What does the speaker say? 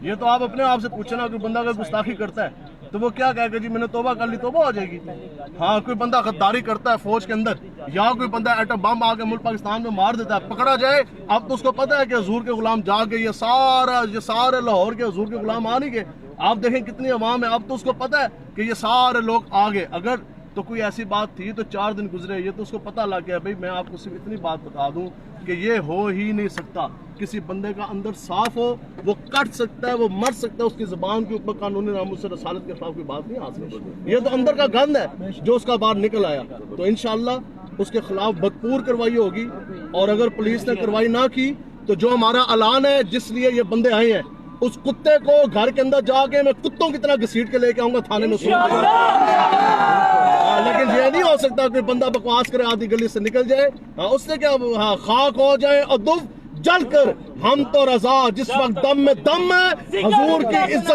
یہ تو آپ اپنے آپ سے پوچھیں نا، کوئی بندہ اگر گستاخی کرتا ہے تو وہ کیا کہے گا جی میں نے توبہ کر لی، توبہ ہو جائے گی. ہاں کوئی بندہ غداری کرتا ہے فوج کے اندر، یا کوئی بندہ ایٹم بم آ کے ملک پاکستان میں مار دیتا ہے، پکڑا جائے. اب تو اس کو پتہ ہے کہ حضور کے غلام جا کے یہ سارے لاہور کے حضور کے غلام آ نہیں گئے. آپ دیکھیں کتنی عوام ہے، اب تو اس کو پتہ ہے کہ یہ سارے لوگ آ گئے. اگر تو کوئی ایسی بات تھی تو 4 دن گزرے، یہ تو اس کو پتہ لگ گیا. بھائی میں آپ کو صرف اتنی بات بتا دوں کہ یہ ہو ہی نہیں سکتا. کسی بندے کا اندر صاف ہو، وہ کٹ سکتا ہے، وہ مر سکتا ہے، اس کی زبان کے اوپر قانونی ناموس سے رسالت کے خلاف کوئی بات نہیں حاصل. یہ تو اندر کا گند ہے جو اس کا باہر نکل آیا. تو انشاءاللہ اس کے خلاف بھرپور کارروائی ہوگی، اور اگر پولیس نے کارروائی نہ کی تو جو ہمارا اعلان ہے جس لیے یہ بندے آئے ہیں، اس کتے کو گھر کے اندر جا کے میں کتوں کی طرح گھسیٹ کے لے کے آؤں گا تھانے میں. لیکن یہ نہیں ہو سکتا کہ بندہ بکواس کرے آدھی گلی سے نکل جائے. اس سے کیا خاک ہو جائے اور دف جل کر ہم تو رضا، جس وقت دم میں دم ہے حضور کی عزت